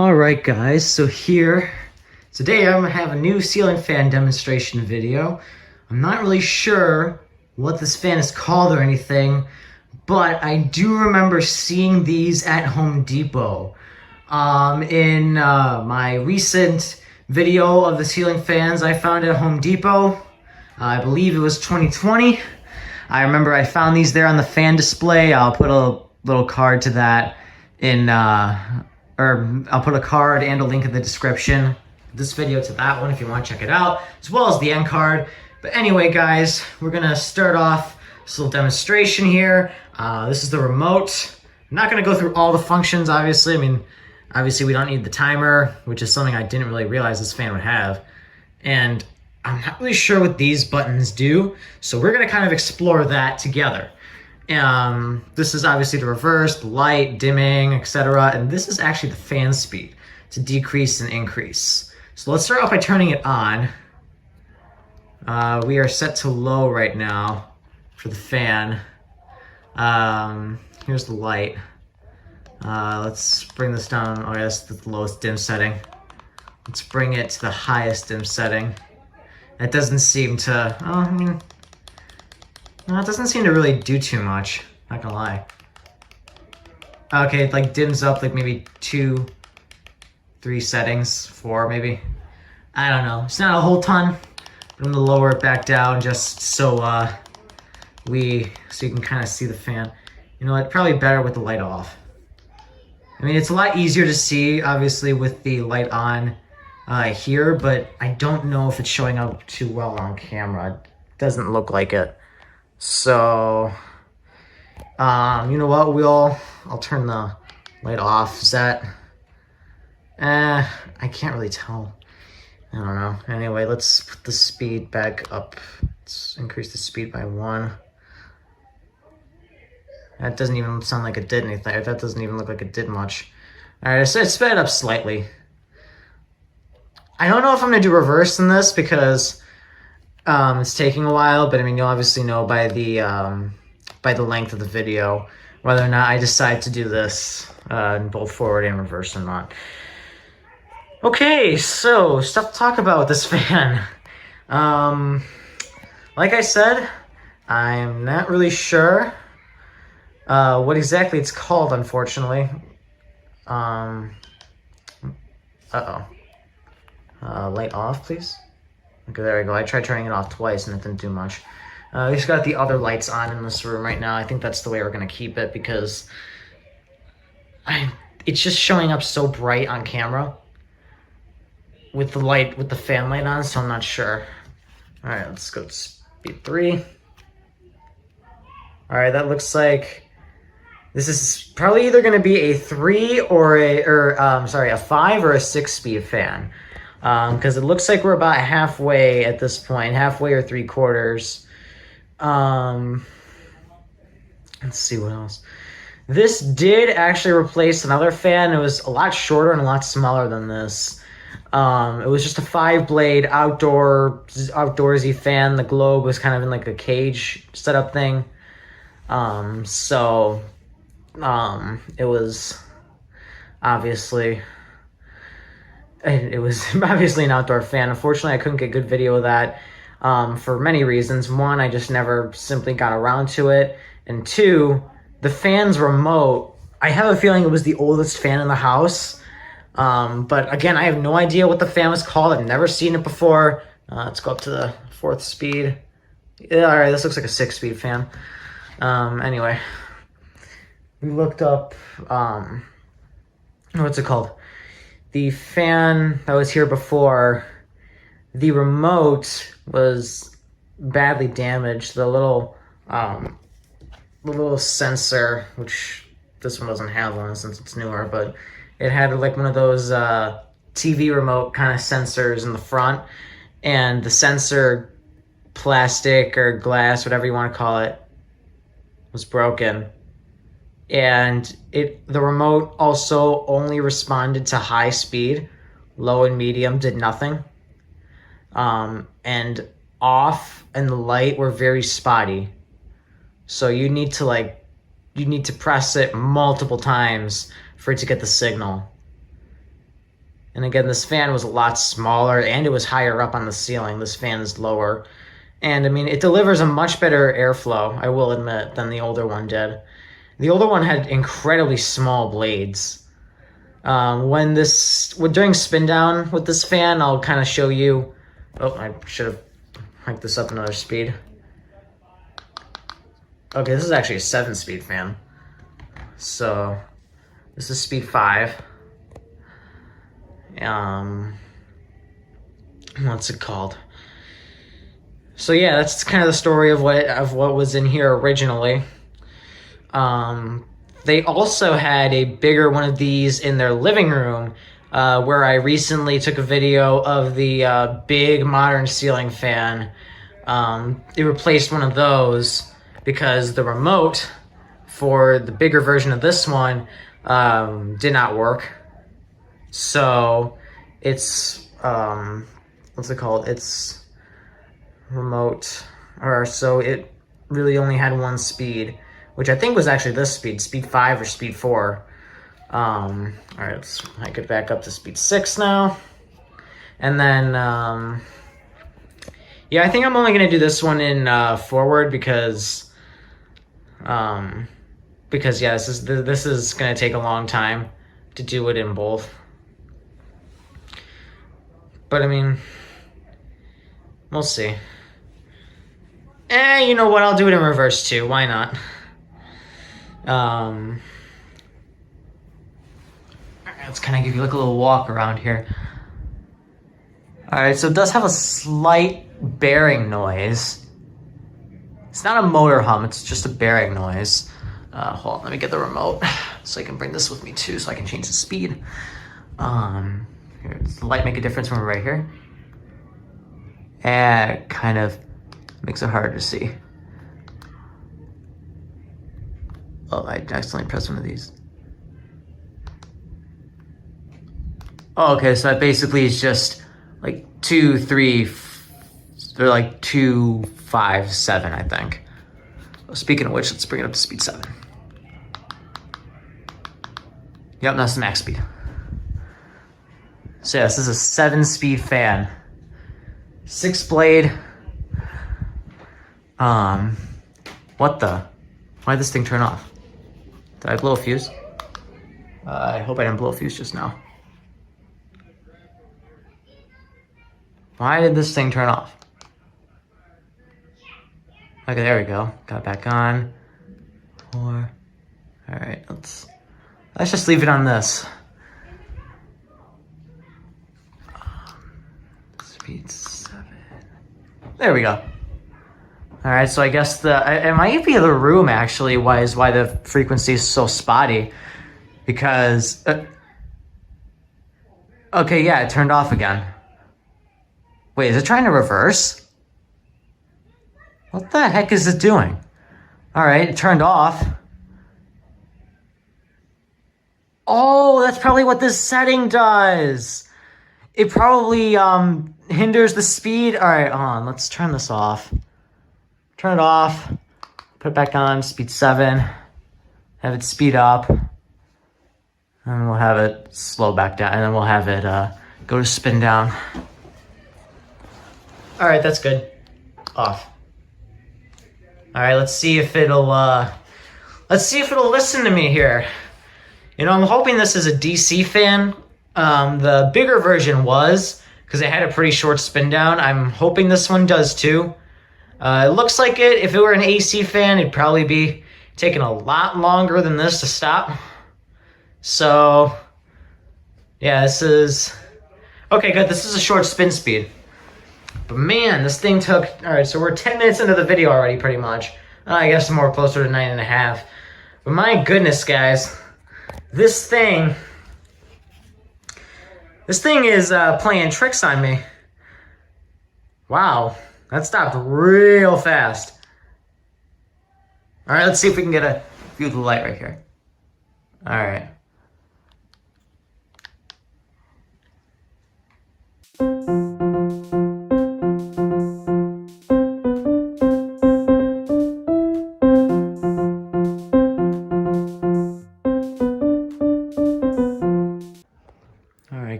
Alright guys, so today I'm gonna have a new ceiling fan demonstration video. I'm not really sure what this fan is called or anything, but I do remember seeing these at Home Depot. In my recent video of the ceiling fans I found at Home Depot, I believe it was 2020. I remember I found these there on the fan display. I'll put a little card to that I'll put a card and a link in the description of this video to that one if you want to check it out, as well as the end card. But anyway, guys, we're gonna start off this little demonstration here. This is the remote. I'm not gonna go through all the functions, obviously. Obviously we don't need the timer, which is something I didn't really realize this fan would have. And I'm not really sure what these buttons do, so we're gonna kind of explore that together. This is obviously the reverse, the light, dimming, etc. And this is actually the fan speed to decrease and increase. So let's start off by turning it on. We are set to low right now for the fan. Here's the light. Let's bring this down. Oh yeah, that's the lowest dim setting. Let's bring it to the highest dim setting. That doesn't seem to, no, it doesn't seem to really do too much, not gonna lie. Okay, it like dims up like maybe 2, 3 settings, 4 maybe. I don't know, it's not a whole ton. I'm gonna lower it back down just so you can kind of see the fan. You know what, probably better with the light off. It's a lot easier to see, obviously, with the light on here, but I don't know if it's showing up too well on camera. It doesn't look like it. So, you know what, I'll turn the light off. Is that, I can't really tell. I don't know. Anyway, let's put the speed back up. Let's increase the speed by 1. That doesn't even sound like it did anything. That doesn't even look like it did much. Alright, so I sped it up slightly. I don't know if I'm gonna do reverse in this because it's taking a while, but you'll obviously know by the length of the video whether or not I decide to do this in both forward and reverse or not. Okay, so stuff to talk about with this fan. Like I said, I'm not really sure what exactly it's called, unfortunately. Light off, please. Okay, there we go. I tried turning it off twice and it didn't do much. We just got the other lights on in this room right now. I think that's the way we're gonna keep it because it's just showing up so bright on camera with the fan light on, so I'm not sure. All right, let's go to speed 3. All right, that looks like this is probably either gonna be a 3 or a 5 or a 6 speed fan. Because it looks like we're about halfway at this point, halfway or 3/4. Let's see what else. This did actually replace another fan. It was a lot shorter and a lot smaller than this. It was just a 5-blade outdoorsy fan. The globe was kind of in like a cage setup thing. It was obviously an outdoor fan. Unfortunately, I couldn't get good video of that for many reasons. 1, I just never simply got around to it. And 2, the fan's remote, I have a feeling it was the oldest fan in the house. But again, I have no idea what the fan was called. I've never seen it before. Let's go up to the 4th speed. Yeah, all right, this looks like a 6-speed fan. Anyway, we looked up, what's it called? The fan that was here before, the remote was badly damaged. The little sensor, which this one doesn't have one since it's newer, but it had like one of those TV remote kind of sensors in the front, and the sensor, plastic or glass, whatever you want to call it, was broken. And the remote also only responded to high speed. Low and medium did nothing. And off and the light were very spotty. So you need to press it multiple times for it to get the signal. And again, this fan was a lot smaller and it was higher up on the ceiling. This fan is lower. And I mean, it delivers a much better airflow, I will admit, than the older one did. The older one had incredibly small blades. During spin down with this fan, I'll kind of show you. Oh, I should have hiked this up another speed. Okay, this is actually a 7-speed fan. So this is speed 5. What's it called? So yeah, that's kind of the story of what was in here originally. They also had a bigger one of these in their living room, where I recently took a video of the big modern ceiling fan. It replaced one of those because the remote for the bigger version of this one did not work. So it's what's it called? It's remote, or so it really only had one speed, which I think was actually this speed 5 or speed 4. All right, let's hike it back up to speed 6 now. And then, yeah, I think I'm only gonna do this one in forward because yeah, this is gonna take a long time to do it in both. But I mean, we'll see. You know what? I'll do it in reverse too. Why not? Let's kind of give you like a little walk around here. All right, so it does have a slight bearing noise. It's not a motor hum, it's just a bearing noise. Hold on, let me get the remote so I can bring this with me too, so I can change the speed. Here, does the light make a difference when we're right here? And it kind of makes it hard to see. Oh, I accidentally pressed one of these. Oh, okay, so that basically is just like 2, 3, they're like 2, 5, 7, I think. Speaking of which, let's bring it up to speed 7. Yep, that's the max speed. So yeah, this is a 7-speed fan. 6-blade. What the? Why'd this thing turn off? Did I blow a fuse? I hope I didn't blow a fuse just now. Why did this thing turn off? Okay, there we go. Got it back on. 4. All right, let's just leave it on this. Speed 7. There we go. All right, so I guess it might be the room actually why the frequency is so spotty, because okay, yeah, it turned off again. Wait, is it trying to reverse? What the heck is it doing? All right, it turned off. Oh, that's probably what this setting does. It probably hinders the speed. All right, hold on, let's turn this off. Turn it off, put it back on, speed 7, have it speed up, and we'll have it slow back down, and then we'll have it go to spin down. All right, that's good. Off. All right, let's see if it'll listen to me here. You know, I'm hoping this is a DC fan. The bigger version was, because it had a pretty short spin down. I'm hoping this one does too. It looks like it. If it were an AC fan, it'd probably be taking a lot longer than this to stop. So, yeah, this is... Okay, good. This is a short spin speed. But man, this thing took... Alright, so we're 10 minutes into the video already, pretty much. I guess more closer to 9.5. But my goodness, guys. This thing is playing tricks on me. Wow. That stopped real fast. All right, let's see if we can get a view of the light right here. All right.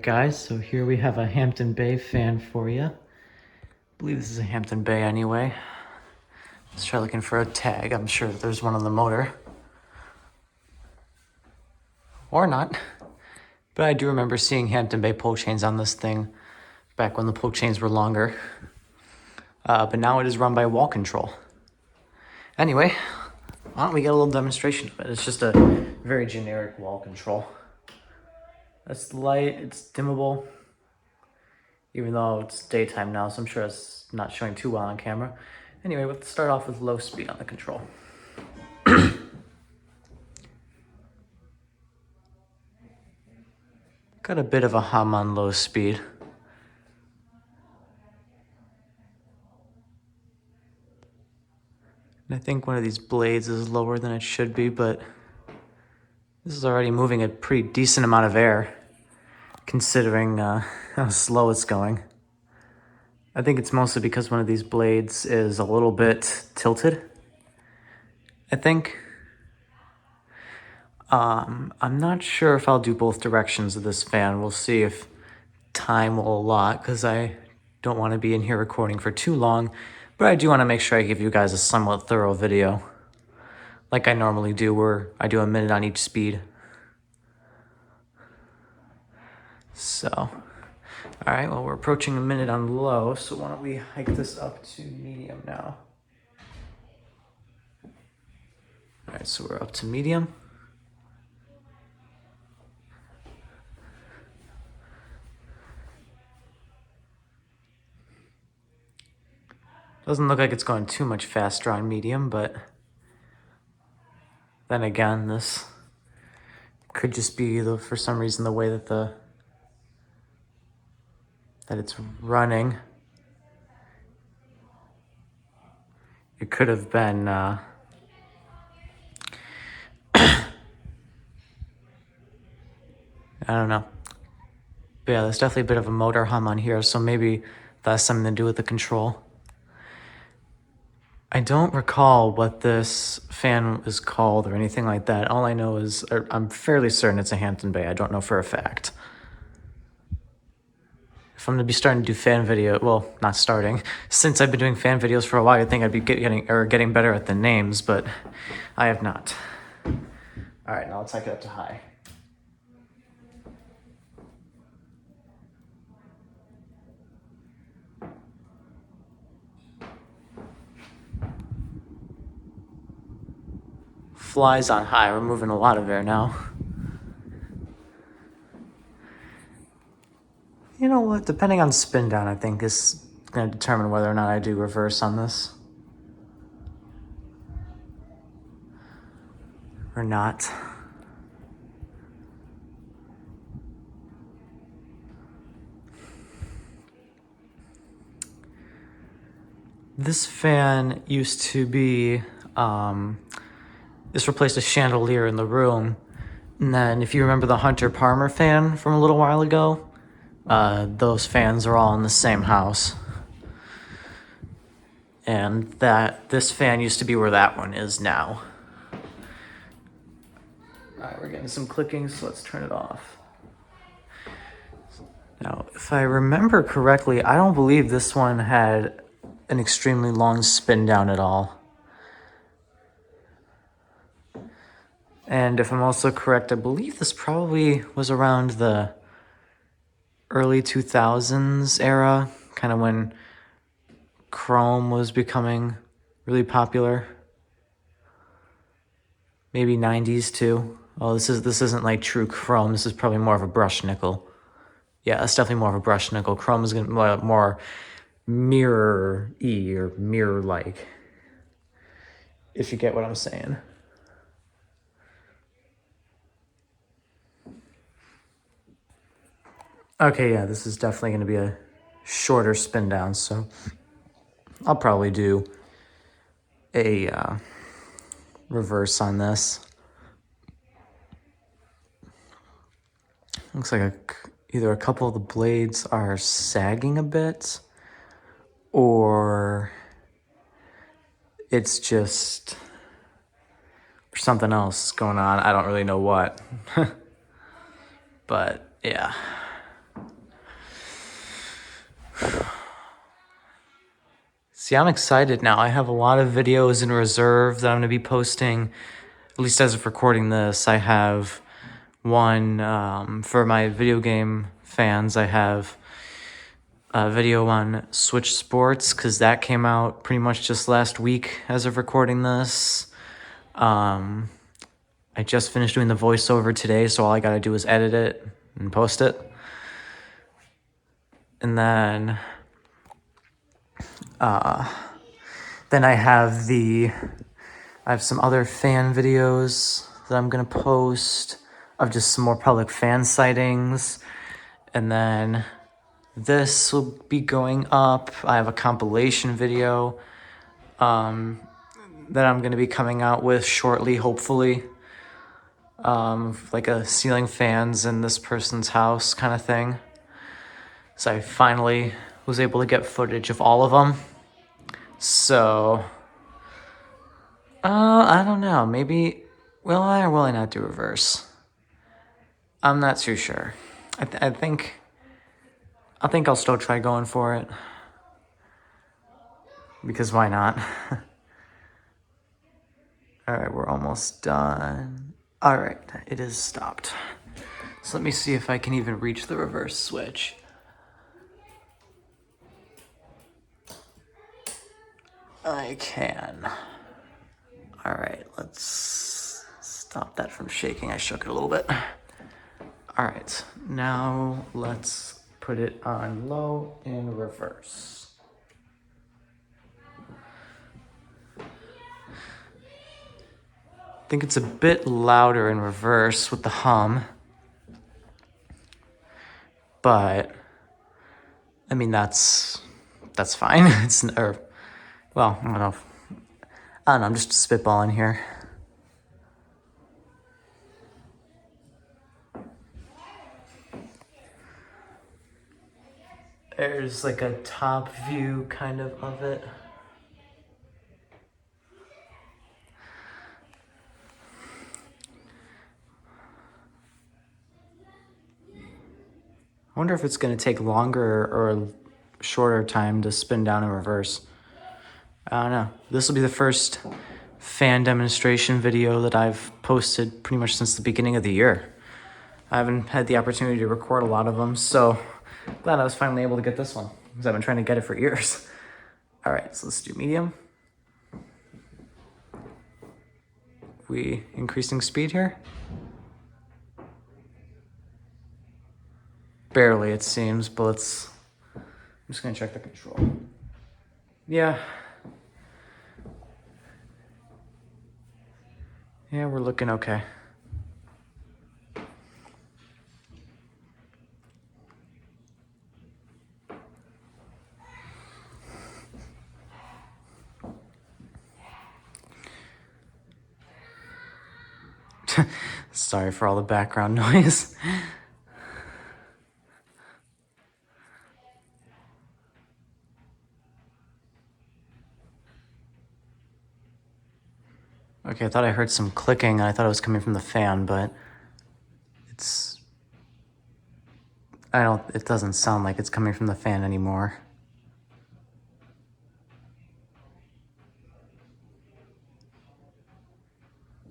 Alright guys, so here we have a Hampton Bay fan for you. I believe this is a Hampton Bay anyway. Let's try looking for a tag. I'm sure there's one on the motor. Or not. But I do remember seeing Hampton Bay pull chains on this thing back when the pull chains were longer. But now it is run by wall control. Anyway, why don't we get a little demonstration of it? It's just a very generic wall control. That's the light, it's dimmable. Even though it's daytime now, so I'm sure it's not showing too well on camera. Anyway, let's start off with low speed on the control. Got a bit of a hum on low speed. And I think one of these blades is lower than it should be, but this is already moving a pretty decent amount of air, considering how slow it's going. I think it's mostly because one of these blades is a little bit tilted, I think. I'm not sure if I'll do both directions of this fan. We'll see if time will allow, because I don't want to be in here recording for too long, but I do want to make sure I give you guys a somewhat thorough video, like I normally do, where I do a minute on each speed. So, all right, well, we're approaching a minute on low, so why don't we hike this up to medium now? All right, so we're up to medium. Doesn't look like it's going too much faster on medium, but then again, this could just be for some reason the way that it's running. It could have been I don't know. But yeah, there's definitely a bit of a motor hum on here, so maybe that has something to do with the control. I don't recall what this fan is called or anything like that. All I know is, I'm fairly certain it's a Hampton Bay. I don't know for a fact. If I'm gonna be starting to do fan video, well, not starting. Since I've been doing fan videos for a while, I think I'd be getting better at the names, but I have not. All right, now let's hike it up to high. Flies on high. We're moving a lot of air now. You know what? Depending on spin down, I think is going to determine whether or not I do reverse on this. Or not. This fan used to be, this replaced a chandelier in the room. And then if you remember the Hunter Parmer fan from a little while ago, those fans are all in the same house. And this fan used to be where that one is now. All right, we're getting some clicking, so let's turn it off. Now, if I remember correctly, I don't believe this one had an extremely long spin down at all. And if I'm also correct, I believe this probably was around the early 2000s era, kind of when chrome was becoming really popular. Maybe 90s too. Oh, this isn't like true chrome. This is probably more of a brushed nickel. Yeah, it's definitely more of a brushed nickel. Chrome is gonna be more mirror-y or mirror-like, if you get what I'm saying. Okay, yeah, this is definitely going to be a shorter spin down, so I'll probably do a reverse on this. Looks like either a couple of the blades are sagging a bit, or it's just something else going on. I don't really know what. But yeah. See, I'm excited now. I have a lot of videos in reserve that I'm going to be posting, at least as of recording this. I have one for my video game fans. I have a video on Switch Sports, because that came out pretty much just last week as of recording this. I just finished doing the voiceover today, so all I gotta do is edit it and post it. And then I have some other fan videos that I'm gonna post of just some more public fan sightings. And then this will be going up. I have a compilation video that I'm gonna be coming out with shortly, hopefully. Like a ceiling fans in this person's house kind of thing. So I finally was able to get footage of all of them. So, I don't know. Maybe, will I or will I not do reverse? I'm not too sure. I think I'll still try going for it. Because why not? All right, we're almost done. All right, it is stopped. So let me see if I can even reach the reverse switch. I can. All right, let's stop that from shaking. I shook it a little bit. All right, now let's put it on low in reverse. I think it's a bit louder in reverse with the hum, but I mean that's fine. Well, I don't know. I'm just spitballing here. There's like a top view kind of it. I wonder if it's going to take longer or shorter time to spin down in reverse. I don't know. This will be the first fan demonstration video that I've posted pretty much since the beginning of the year. I haven't had the opportunity to record a lot of them, so glad I was finally able to get this one, because I've been trying to get it for years. All right, so let's do medium. We increasing speed here? Barely, it seems, but I'm just gonna check the control. Yeah, we're looking okay. Sorry for all the background noise. Okay, I thought I heard some clicking, and I thought it was coming from the fan, but it doesn't sound like it's coming from the fan anymore.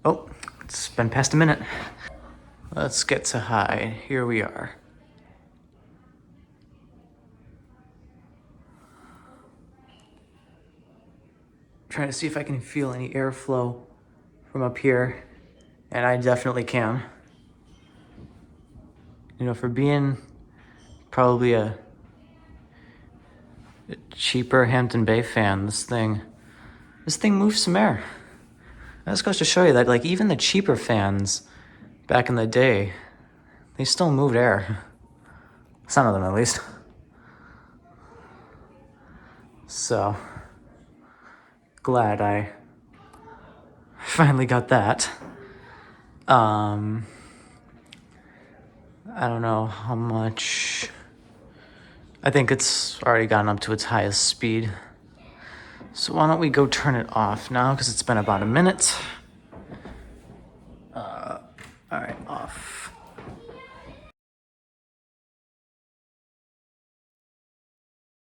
Oh, it's been past a minute. Let's get to high. Here we are. Trying to see if I can feel any airflow from up here, and I definitely can. You know, for being probably a cheaper Hampton Bay fan, this thing moves some air. That just goes to show you that, like, even the cheaper fans back in the day, they still moved air. Some of them, at least. So, glad I finally got that. I don't know how much. I think it's already gotten up to its highest speed. So why don't we go turn it off now, because it's been about a minute. All right, off.